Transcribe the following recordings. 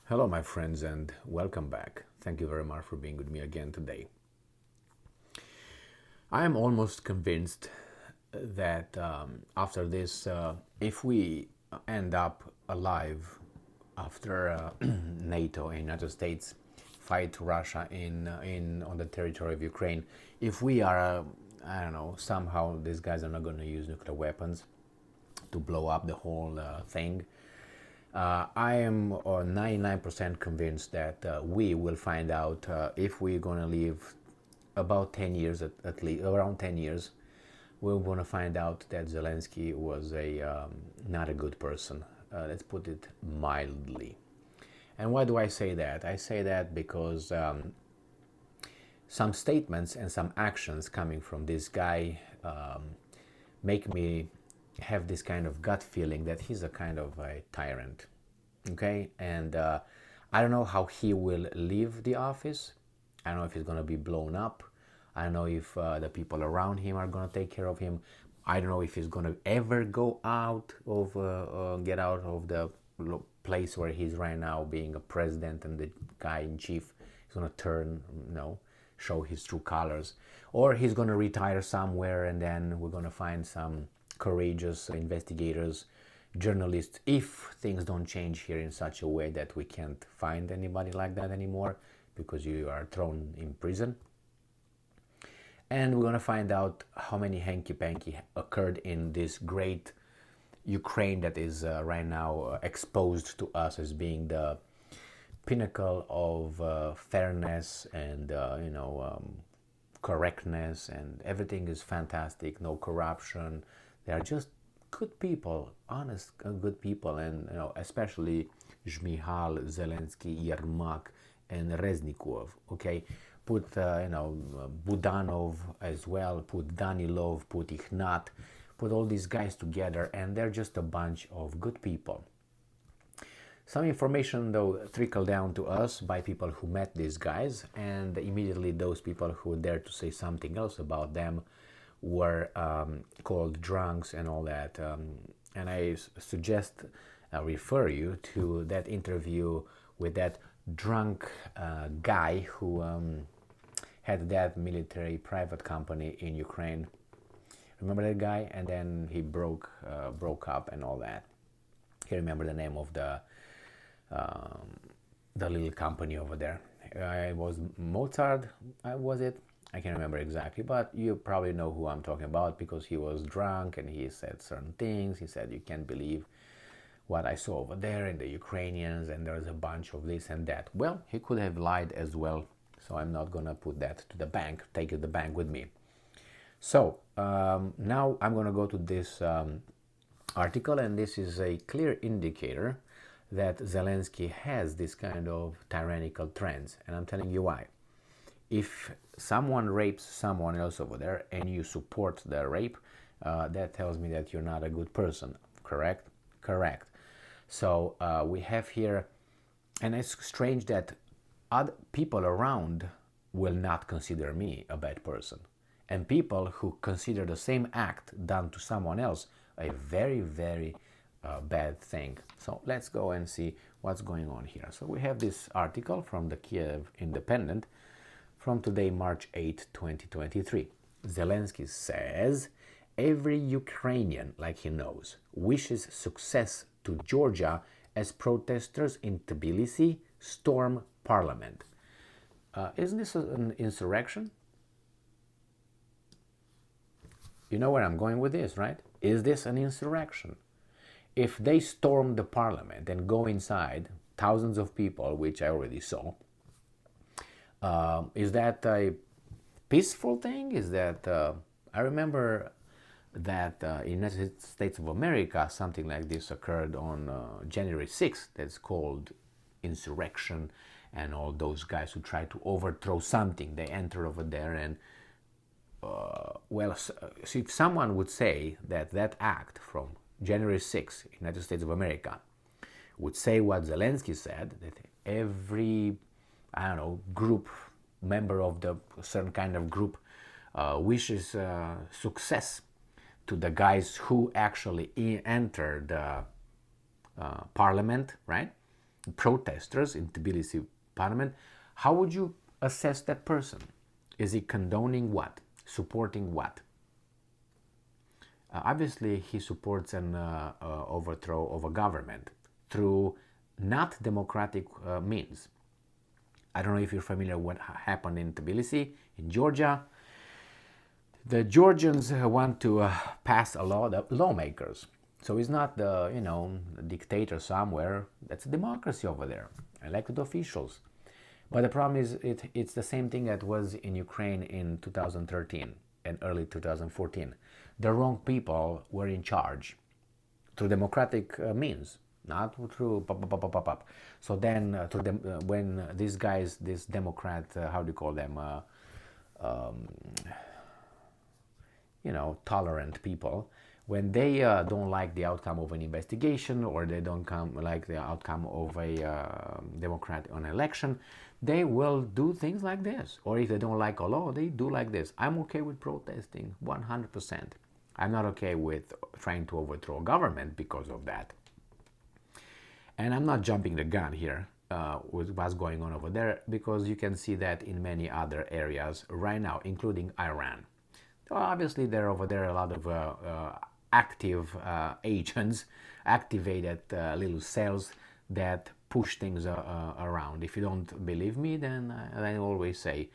Hello, my friends, and welcome back. Thank you very much for being with me again today. I am almost convinced that after this, if we end up alive after NATO and United States fight Russia in on the territory of Ukraine, if we are, I don't know, somehow these guys are not going to use nuclear weapons to blow up the whole thing. I am 99% convinced that we will find out if we're going to live about 10 years, at least around 10 years, we're going to find out that Zelensky was not a good person. Let's put it mildly. And why do I say that? I say that because some statements and some actions coming from this guy make me have this kind of gut feeling that he's a kind of a tyrant. Okay, and I don't know how he will leave the office. I don't know if he's going to be blown up. I don't know if the people around him are going to take care of him. I don't know if he's going to ever go out of get out of the place where he's right now, being a president and the guy in chief. He's going to turn, show his true colors, or he's going to retire somewhere, and then we're going to find some courageous investigators, journalists, if things don't change here in such a way that we can't find anybody like that anymore because you are thrown in prison. And we're going to find out how many hanky-panky occurred in this great Ukraine that is right now exposed to us as being the pinnacle of fairness and correctness, and everything is fantastic, no corruption. They are just good people, honest, good people, and especially Zmihal, Zelensky, Yermak, and Reznikov. Okay, put Budanov as well, put Danilov, put Ikhnat, put all these guys together, and they're just a bunch of good people. Some information, though, trickled down to us by people who met these guys, and immediately those people who dared to say something else about them were called drunks and all that. And I suggest, refer you to that interview with that drunk guy who had that military private company in Ukraine. Remember that guy? And then he broke up and all that. Can't remember the name of the little company over there. It was Mozart, was it? I can't remember exactly, but you probably know who I'm talking about because he was drunk and he said certain things. He said, you can't believe what I saw over there in the Ukrainians, and there's a bunch of this and that. Well, he could have lied as well, so I'm not going to put that to the bank, take it to the bank with me. So now I'm going to go to this article, and this is a clear indicator that Zelensky has this kind of tyrannical trends, and I'm telling you why. If someone rapes someone else over there and you support the rape, that tells me that you're not a good person. Correct? Correct. So we have here, and it's strange that other people around will not consider me a bad person, and people who consider the same act done to someone else a very, very bad thing. So let's go and see what's going on here. So we have this article from the Kiev Independent from today, March 8, 2023. Zelensky says every Ukrainian, like he knows, wishes success to Georgia as protesters in Tbilisi storm parliament. Isn't this an insurrection? You know where I'm going with this, right? Is this an insurrection? If they storm the parliament and go inside, thousands of people, which I already saw, is that a peaceful thing? Is that I remember that in the United States of America something like this occurred on January 6th. That's called insurrection, and all those guys who try to overthrow something, they enter over there and so if someone would say that that act from January 6th, United States of America, would say what Zelensky said, that every, I don't know, group, member of the certain kind of group wishes success to the guys who actually entered the parliament, right? protesters in Tbilisi parliament, how would you assess that person? Is he condoning what? Supporting what? Obviously, he supports an overthrow of a government through not democratic means. I don't know if you're familiar with what happened in Tbilisi, in Georgia. The Georgians want to pass a law, the lawmakers. So it's not the, dictator somewhere. That's a democracy over there, elected officials. But the problem is it's the same thing that was in Ukraine in 2013 and early 2014. The wrong people were in charge through democratic means, not through pop. So then when these guys, this Democrat, how do you call them, tolerant people, when they don't like the outcome of an investigation or they don't like the outcome of a Democrat on election, they will do things like this. Or if they don't like a law, they do like this. I'm okay with protesting 100%. I'm not okay with trying to overthrow a government because of that. And I'm not jumping the gun here with what's going on over there, because you can see that in many other areas right now, including Iran. Well, obviously, there over there are a lot of active agents, activated little cells that push things around. If you don't believe me, then I always say,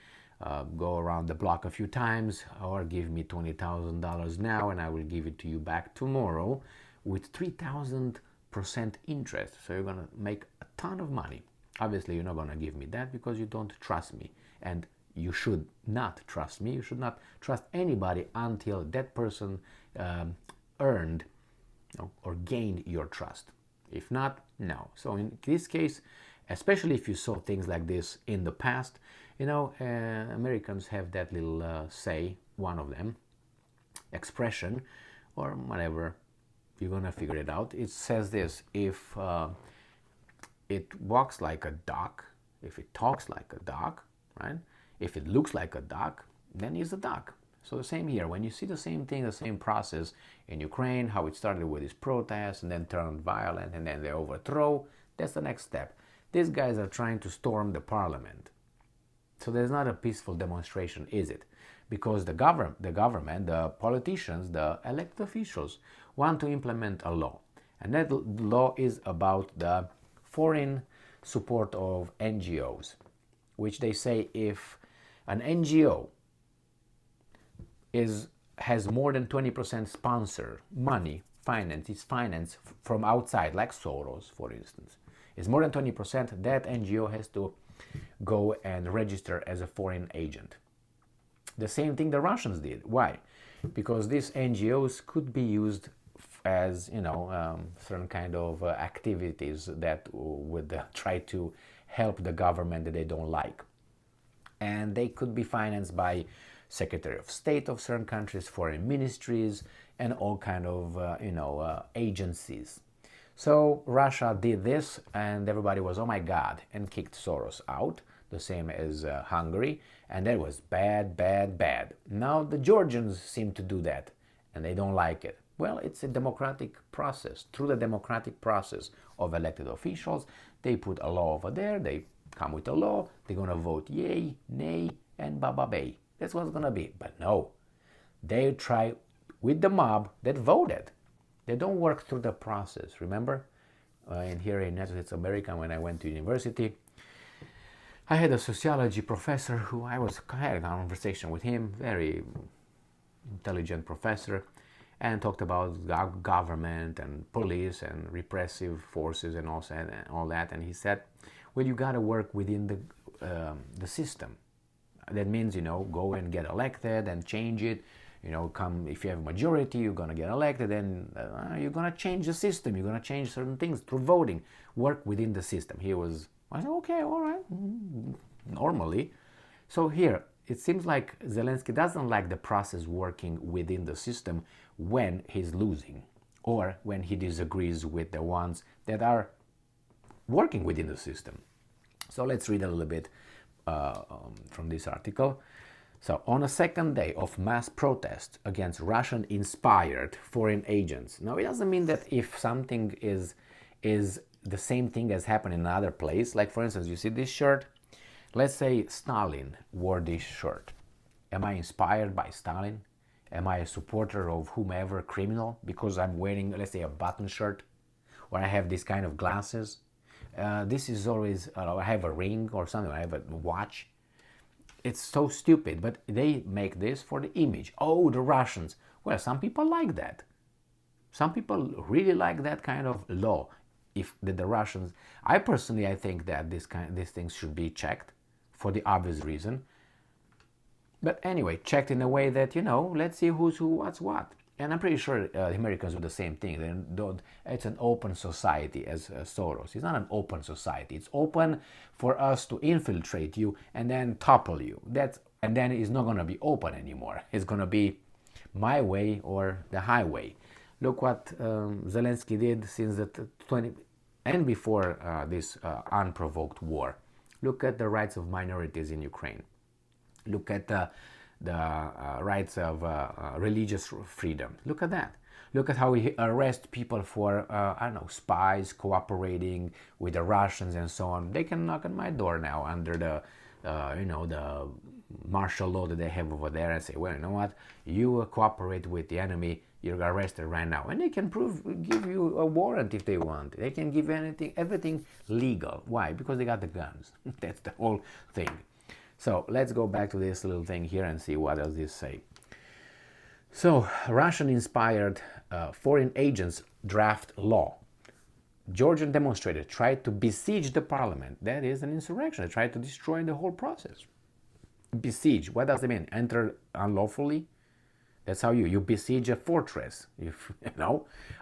go around the block a few times, or give me $20,000 now and I will give it to you back tomorrow with 3,000% interest. So you're gonna make a ton of money. Obviously, you're not gonna give me that because you don't trust me, and you should not trust me. You should not trust anybody until that person earned or gained your trust. If not, no. So in this case, especially if you saw things like this in the past, Americans have that little say, one of them, expression, or whatever, you're gonna figure it out. It says this: if it walks like a duck, if it talks like a duck, right? If it looks like a duck, then it's a duck. So the same here. When you see the same thing, the same process in Ukraine, how it started with these protests and then turned violent and then they overthrow, that's the next step. These guys are trying to storm the parliament. So there's not a peaceful demonstration, is it? Because the government, the politicians, the elected officials want to implement a law. And that law is about the foreign support of NGOs, which they say if an NGO has more than 20% sponsor money, is financed from outside, like Soros, for instance, is more than 20%, that NGO has to go and register as a foreign agent. The same thing the Russians did. Why? Because these NGOs could be used as, certain kind of activities that would try to help the government that they don't like. And they could be financed by Secretary of State of certain countries, foreign ministries, and all kind of, agencies. So Russia did this, and everybody was, oh my God, and kicked Soros out, the same as Hungary, and that was bad, bad, bad. Now the Georgians seem to do that, and they don't like it. Well, it's a democratic process. Through the democratic process of elected officials, they put a law over there, they come with a law, they're going to vote yay, nay, and ba-ba-bay. That's what it's going to be. But no, they try with the mob that voted. They don't work through the process. Remember, here in United States of America, when I went to university, I had a sociology professor who I had a conversation with him, very intelligent professor, and talked about government and police and repressive forces and all that. And he said, well, you got to work within the system. That means, go and get elected and change it. Come, if you have a majority, you're going to get elected, and you're going to change the system. You're going to change certain things through voting. Work within the system. I said, okay, all right, normally. So here, it seems like Zelensky doesn't like the process working within the system when he's losing or when he disagrees with the ones that are working within the system. So let's read a little bit from this article. So, on a second day of mass protest against Russian-inspired foreign agents. Now, it doesn't mean that if something is the same thing has happened in another place. Like, for instance, you see this shirt. Let's say Stalin wore this shirt. Am I inspired by Stalin? Am I a supporter of whomever criminal because I'm wearing, let's say, a button shirt, or I have this kind of glasses? This is always, I have a ring or something, I have a watch. It's so stupid, but they make this for the image. Oh, the Russians. Well, some people like that. Some people really like that kind of law. If the Russians, I think that these things should be checked for the obvious reason. But anyway, checked in a way that, let's see who's who, what's what. And I'm pretty sure the Americans do the same thing. It's an open society, as Soros. It's not an open society. It's open for us to infiltrate you and then topple you. And then it's not going to be open anymore. It's going to be my way or the highway. Look what Zelensky did since the 20 and before this unprovoked war. Look at the rights of minorities in Ukraine. Look at the rights of religious freedom. Look at that. Look at how he arrests people for, spies cooperating with the Russians and so on. They can knock on my door now under the, the martial law that they have over there and say, well, you know what? You cooperate with the enemy, you're arrested right now. And they can give you a warrant if they want. They can give everything legal. Why? Because they got the guns. That's the whole thing. So let's go back to this little thing here and see what does this say. So Russian-inspired foreign agents draft law. Georgian demonstrators tried to besiege the parliament. That is an insurrection. They tried to destroy the whole process. Besiege, what does it mean? Enter unlawfully? That's how you besiege a fortress.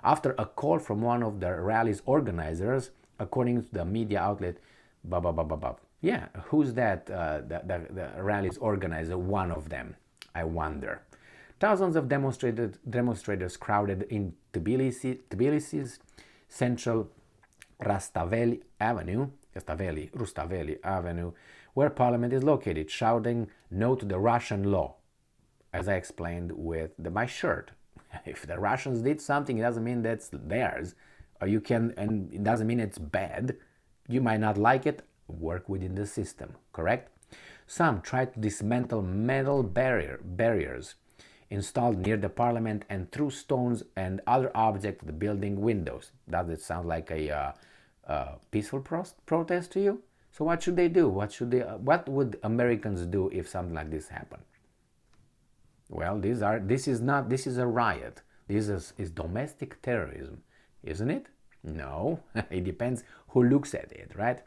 After a call from one of the rally's organizers, according to the media outlet, Yeah, who's that? The rally's organizer, one of them, I wonder. Thousands of demonstrators crowded in Tbilisi's central Rustaveli Avenue, where parliament is located, shouting no to the Russian law. As I explained with my shirt. If the Russians did something, it doesn't mean that's theirs. And it doesn't mean it's bad. You might not like it. Work within the system, correct? Some tried to dismantle metal barriers installed near the parliament and threw stones and other objects at the building windows. Does it sound like a peaceful protest to you? So what should they do? What would Americans do if something like this happened? Well, this is a riot. This is domestic terrorism, isn't it? No, it depends who looks at it, right?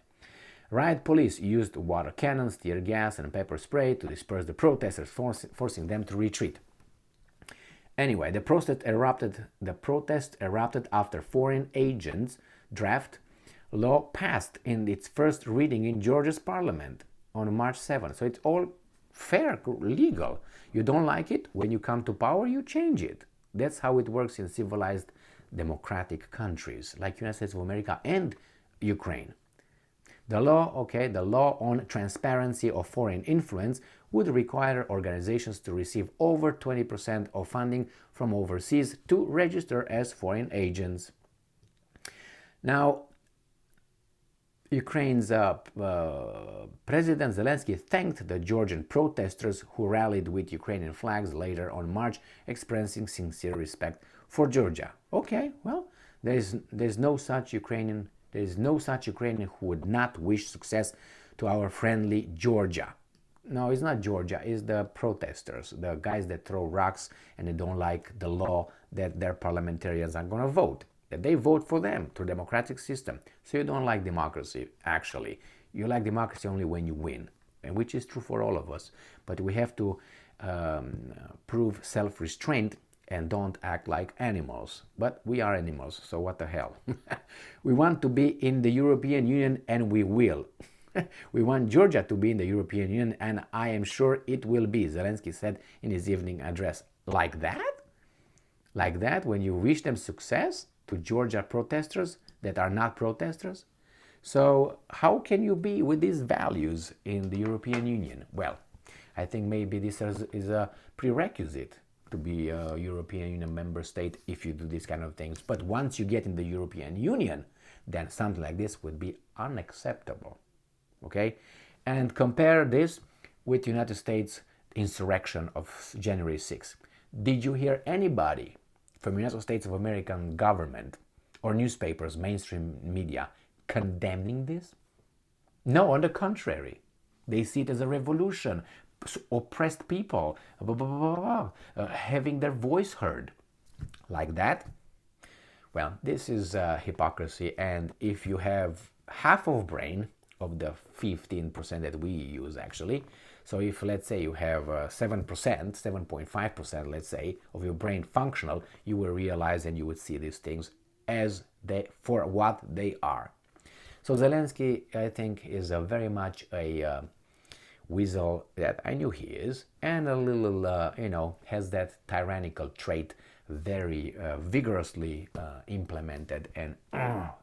Riot police used water cannons, tear gas, and pepper spray to disperse the protesters, forcing them to retreat. Anyway, the protest erupted after foreign agents draft law passed in its first reading in Georgia's parliament on March 7th. So it's all fair, legal. You don't like it, when you come to power, you change it. That's how it works in civilized democratic countries like United States of America and Ukraine. The law on transparency of foreign influence would require organizations to receive over 20% of funding from overseas to register as foreign agents. Now, Ukraine's President Zelensky thanked the Georgian protesters who rallied with Ukrainian flags later on March, expressing sincere respect for Georgia. Okay, well, there's no such Ukrainian who would not wish success to our friendly Georgia. No, it's not Georgia, it's the protesters, the guys that throw rocks and they don't like the law that their parliamentarians are going to vote. That they vote for them through the democratic system. So you don't like democracy, actually. You like democracy only when you win, and which is true for all of us. But we have to prove self-restraint and don't act like animals. But we are animals, so what the hell? We want to be in the European Union, and we will. We want Georgia to be in the European Union, and I am sure it will be, Zelensky said in his evening address. Like that? Like that, when you wish them success to Georgia protesters that are not protesters? So how can you be with these values in the European Union? Well, I think maybe this is a prerequisite to be a European Union member state if you do these kind of things. But once you get in the European Union, then something like this would be unacceptable. Okay? And compare this with United States insurrection of January 6th. Did you hear anybody from United States of American government or newspapers, mainstream media, condemning this? No, on the contrary. They see it as a revolution, oppressed people, having their voice heard. Like that? Well, this is hypocrisy, and if you have half of brain of the 15% that we use actually, so if let's say you have 7%, 7.5%, let's say, of your brain functional, you will realize and you would see these things as for what they are. So Zelensky, I think, is very much a weasel that I knew he is, and a little, has that tyrannical trait very vigorously implemented and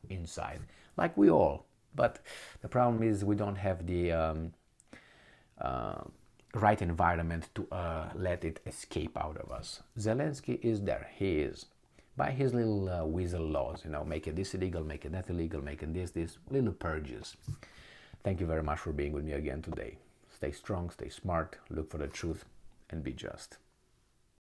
inside, like we all. But the problem is we don't have the right environment to let it escape out of us. Zelensky is there. He is. By his little weasel laws, making this illegal, making that illegal, making this little purges. Thank you very much for being with me again today. Stay strong, stay smart, look for the truth, and be just.